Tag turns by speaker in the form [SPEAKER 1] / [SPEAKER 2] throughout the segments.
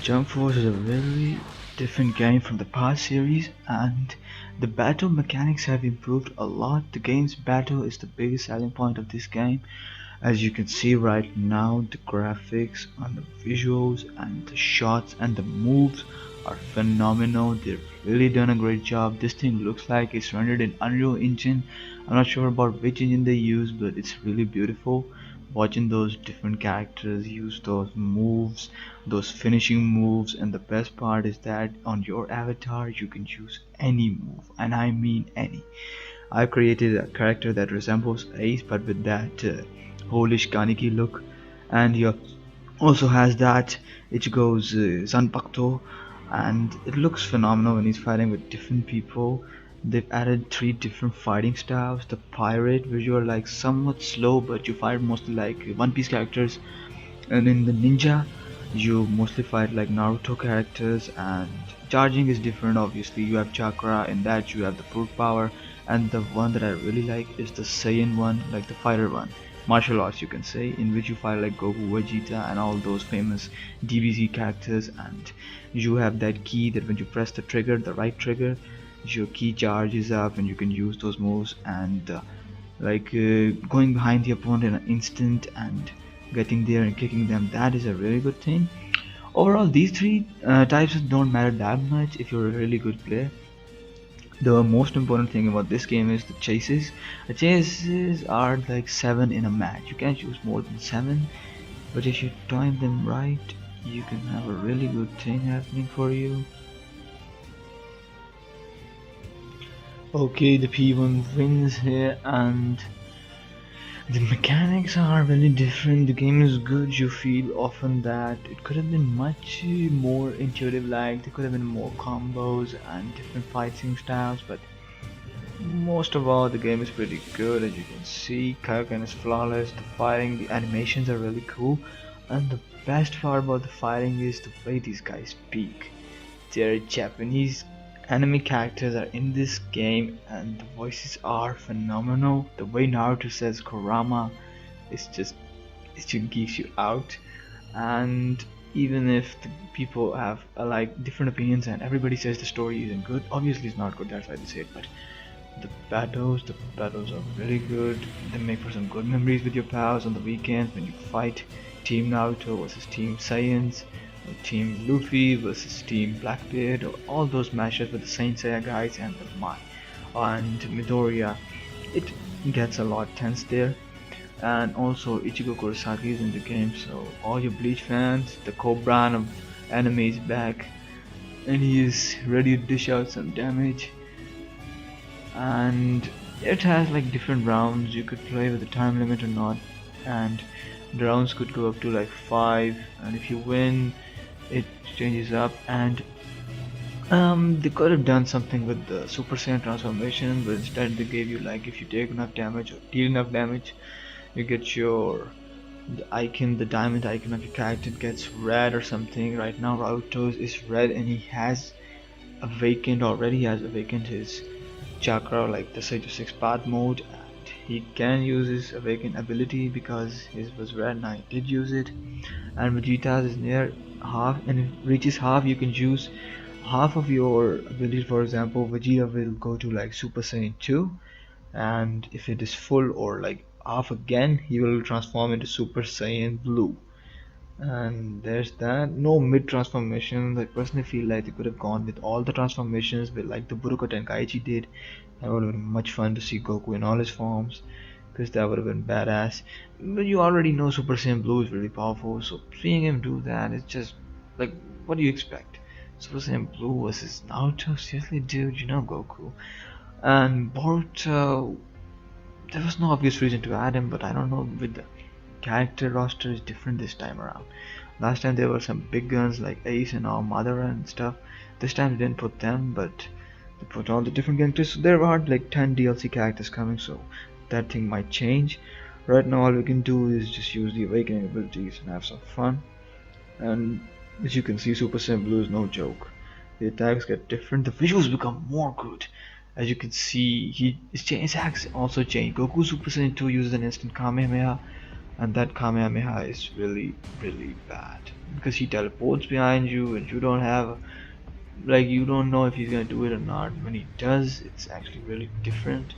[SPEAKER 1] Jump Force is a very different game from the past series, and the battle mechanics have improved a lot. The game's battle is the biggest selling point of this game. As you can see right now, the graphics and the visuals and the shots and the moves are phenomenal. They've really done a great job. This thing looks like it's rendered in Unreal Engine. I'm not sure about which engine they use, but it's really beautiful. Watching those different characters use those moves, those finishing moves, and the best part is that on your avatar you can choose any move, and I mean any. I've created a character that resembles Ace but with that Polish Kaneki look, and he also has that Ichigo's Zanpakuto, and it looks phenomenal when he's fighting with different people. They've added 3 different fighting styles: the pirate, where you're like somewhat slow but you fight mostly like One Piece characters, and in the ninja you mostly fight like Naruto characters, and charging is different. Obviously you have chakra, in that you have the brute power, and the one that I really like is the Saiyan one, like the fighter one, martial arts you can say, in which you fight like Goku, Vegeta and all those famous DBZ characters. And you have that key that when you press the trigger, the right trigger, your key charges up and you can use those moves, and going behind the opponent in an instant and getting there and kicking them, that is a really good thing. Overall these 3 types don't matter that much if you're a really good player. The most important thing about this game is the chases. The chases are like 7 in a match. You can't choose more than 7, but if you time them right you can have a really good thing happening for you. Okay, the P1 wins here, and the mechanics are really different. The game is good. You feel often that it could have been much more intuitive, like there could have been more combos and different fighting styles, but most of all the game is pretty good. As you can see, Kaioken is flawless. The fighting, the animations are really cool, and the best part about the fighting is the way these guys speak. They're Japanese anime characters are in this game, and the voices are phenomenal. The way Naruto says Kurama is just, it just geeks you out. And even if the people have like different opinions and everybody says the story isn't good, obviously it's not good, that's why they say it, but the battles are really good. They make for some good memories with your pals on the weekends when you fight Team Naruto versus Team Saiyans, Team Luffy versus Team Blackbeard, or all those matches with the Saint Seiya guys and the Mai and Midoriya. It gets a lot tense there. And also Ichigo Kurosaki is in the game, so all your Bleach fans, the Cobra of anime is back and he is ready to dish out some damage. And it has like different rounds, you could play with a time limit or not, and the rounds could go up to like 5, and if you win it changes up. And they could have done something with the Super Saiyan transformation, but instead they gave you like, if you take enough damage or deal enough damage, you get the icon, the diamond icon of your character gets red or something. Right now Naruto's is red and he has awakened already. He has awakened his chakra, like the Sage of 6 path mode, and he can use his awakened ability because his was red. Now he did use it. And Vegeta's is near half, and if it reaches half you can use half of your ability. For example, Vegeta will go to like Super Saiyan 2, and if it is full or like half again, he will transform into Super Saiyan Blue. And there's that. No mid transformations. I personally feel like they could have gone with all the transformations with like the Budoka Tenkaichi did. That would have been much fun to see Goku in all his forms, because that would have been badass. But you already know Super Saiyan Blue is really powerful, so seeing him do that is just like, what do you expect? Super Saiyan Blue versus Naruto? Seriously dude, you know Goku. And Boruto, there was no obvious reason to add him, but I don't know, with the character roster is different this time around. Last time there were some big guns like Ace and all Madara and stuff. This time they didn't put them, but they put all the different characters. So there are like 10 DLC characters coming, so that thing might change. Right now all we can do is just use the awakening abilities and have some fun. And as you can see, Super Saiyan Blue is no joke. The attacks get different, the visuals become more good. As you can see, his attacks also change. Goku Super Saiyan 2 uses an instant Kamehameha, and that Kamehameha is really bad because he teleports behind you and you don't have, like, you don't know if he's gonna do it or not. When he does, it's actually really different.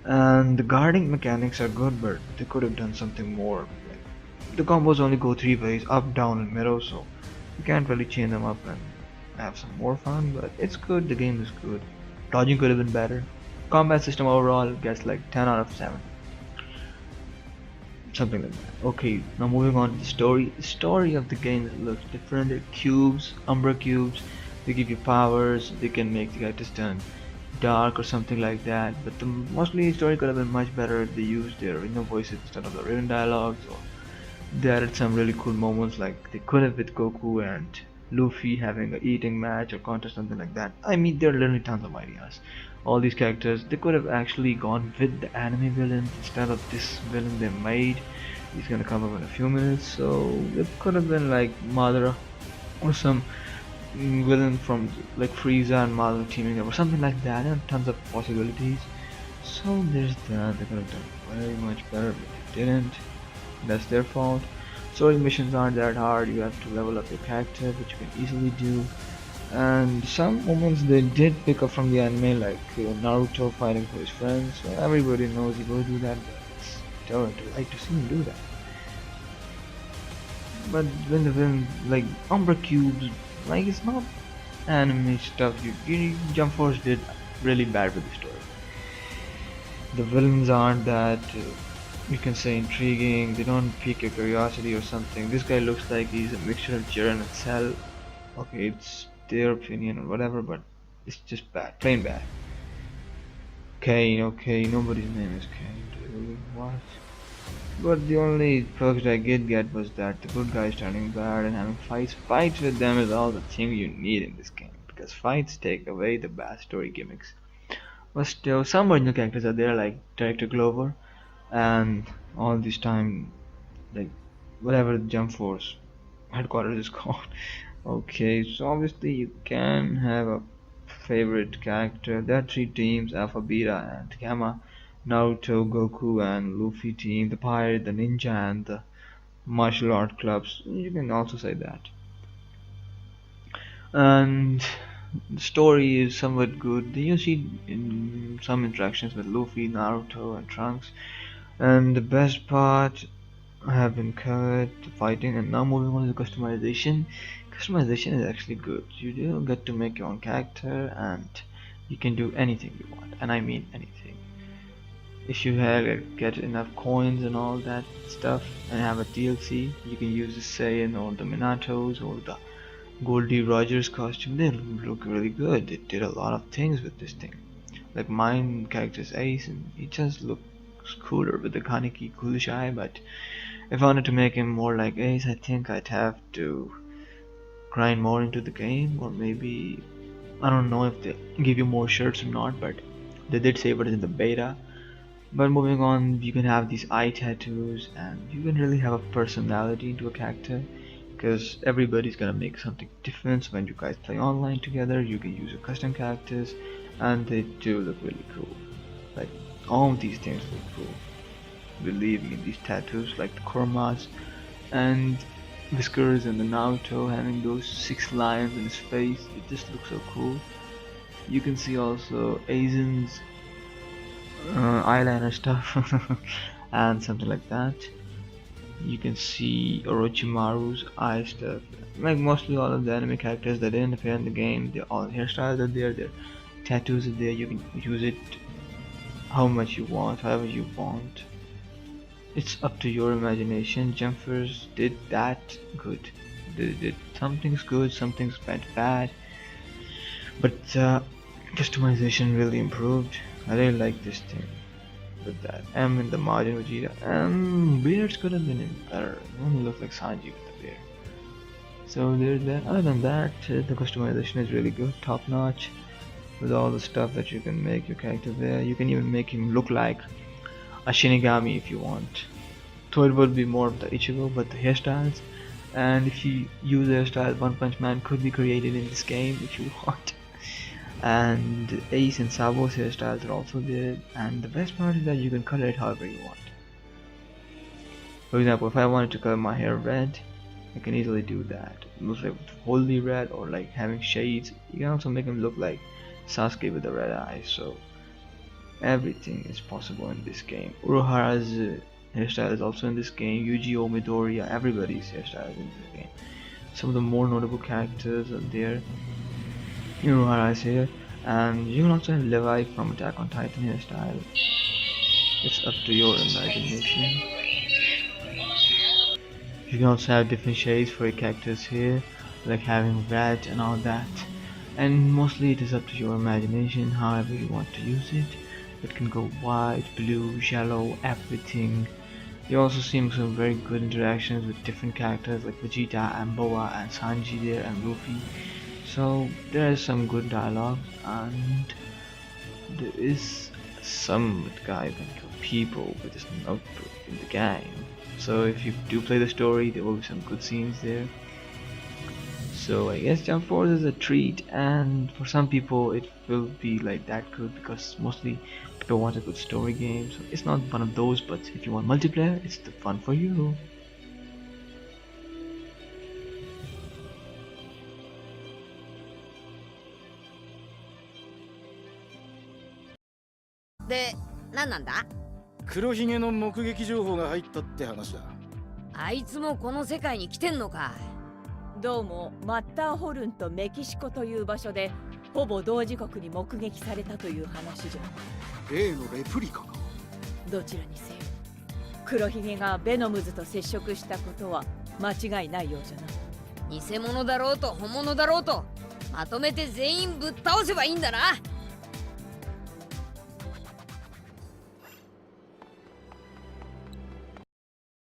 [SPEAKER 1] And the guarding mechanics are good, but they could have done something more. Like, the combos only go three ways: up, down, and middle, so you can't really chain them up and have some more fun. But it's good. The game is good. Dodging could have been better. Combat system overall gets like 10 out of 7, something like that. Okay, now moving on to the story. The story of the game looks different. They're cubes, Umbra cubes. They give you powers. They can make the characters turn dark or something like that. But the mostly story could have been much better if they used their original voices instead of the written dialogues. Or they added some really cool moments, like they could have with Goku and Luffy having a eating match or contest, something like that. I mean, there are literally tons of ideas. All these characters, they could have actually gone with the anime villain instead of this villain they made. He's gonna come up in a few minutes, so it could have been like Madara or some villain from like Frieza and Madara teaming up or something like that. And tons of possibilities. So there's that. They could have done very much better, but they didn't. That's their fault. Story missions aren't that hard. You have to level up your character, which you can easily do. And some moments they did pick up from the anime, like Naruto fighting for his friends. So everybody knows he will do that, but it's still I like to see him do that. But when the villain, like Umbra cubes, like it's not anime stuff. Jump Force did really bad with the story. The villains aren't that you can say intriguing. They don't pique your curiosity or something. This guy looks like he's a mixture of Jiren and Cell. Okay, it's their opinion or whatever, but it's just bad, plain bad. Kane, okay, nobody's name is Kane, dude. What? But the only perks I did get was that the good guys turning bad and having fights. Fights with them is all the thing you need in this game, because fights take away the bad story gimmicks. But still, some original characters are there, like Director Glover, and all this time, like whatever the Jump Force headquarters is called. Okay, so obviously you can have a favorite character. There are three teams: Alpha, Beta, and Gamma. Naruto, Goku, and Luffy team. The pirate, the ninja, and the martial art clubs. You can also say that. And the story is somewhat good. You see in some interactions with Luffy, Naruto, and Trunks. And the best part have been covered, the fighting, and now moving on to the customization. Customization is actually good. You do get to make your own character, and you can do anything you want, and I mean anything. If you get enough coins and all that stuff, and have a DLC, you can use the Saiyan or the Minatos or the Goldie Rogers costume. They look really good. They did a lot of things with this thing. Like mine character's Ace, and he just looks cooler with the Kaneki coolish eye. But if I wanted to make him more like Ace, I think I'd have to grind more into the game, or maybe I don't know if they give you more shirts or not, but they did say it in the beta. But moving on, you can have these eye tattoos, and you can really have a personality into a character, because everybody's gonna make something different. So when you guys play online together, you can use your custom characters, and they do look really cool. Like all of these things look cool. Believe me, these tattoos, like the Kurmas and Whiskers and the Naruto having those 6 lions in his face, it just looks so cool. You can see also Aizen's eyeliner stuff and something like that. You can see Orochimaru's eye stuff. Like mostly all of the anime characters that didn't appear in the game, all hairstyles are there, their tattoos are there. You can use it how much you want, however you want. It's up to your imagination. Jumpers did that good. They did some things good, some things went bad, but customization really improved. I really like this thing with that M in the margin Vegeta, and beards could have been better. It only looked like Sanji with the beard. So there's that. Other than that, the customization is really good, top notch, with all the stuff that you can make your character there. You can even make him look like a Shinigami if you want. So it would be more of the Ichigo, but the hairstyles, and if you use hairstyles, One Punch Man could be created in this game if you want. And Ace and Sabo's hairstyles are also there, and the best part is that you can color it however you want. For example, if I wanted to color my hair red, I can easily do that. Looks like wholly red or like having shades. You can also make him look like Sasuke with the red eyes. So everything is possible in this game. Uruhara's hairstyle is also in this game. Yuji Midoriya, everybody's hairstyle is in this game. Some of the more notable characters are there. Uruhara is here, and you can also have Levi from Attack on Titan hairstyle. It's up to your imagination. You can also have different shades for your characters here, like having red and all that. And mostly it is up to your imagination, however you want to use it. It can go white, blue, yellow, everything. You also see some very good interactions with different characters like Vegeta and Boa and Sanji there and Luffy. So there is some good dialogue, and there is some guy who can kill people with his notebook in the game. So if you do play the story, there will be some good scenes there. So I guess Jump Force is a treat, and for some people it will be like that good because mostly people want a good story game. So it's not one of those, but if you want multiplayer, it's the fun for you.
[SPEAKER 2] で、何なんだ？
[SPEAKER 3] 黒ひげの目撃情報が入ったって話だ。
[SPEAKER 2] あいつもこの世界に来てんのか。
[SPEAKER 4] どうもマッターホルンとメキシコという場所でほぼ同時刻に目撃されたという話じゃ。
[SPEAKER 3] 例のレプリカか。
[SPEAKER 4] どちらにせよ黒ひげがベノムズと接触したことは間違いないようじゃな。
[SPEAKER 2] 偽物だろうと本物だろうとまとめて全員ぶっ倒せばいいんだな。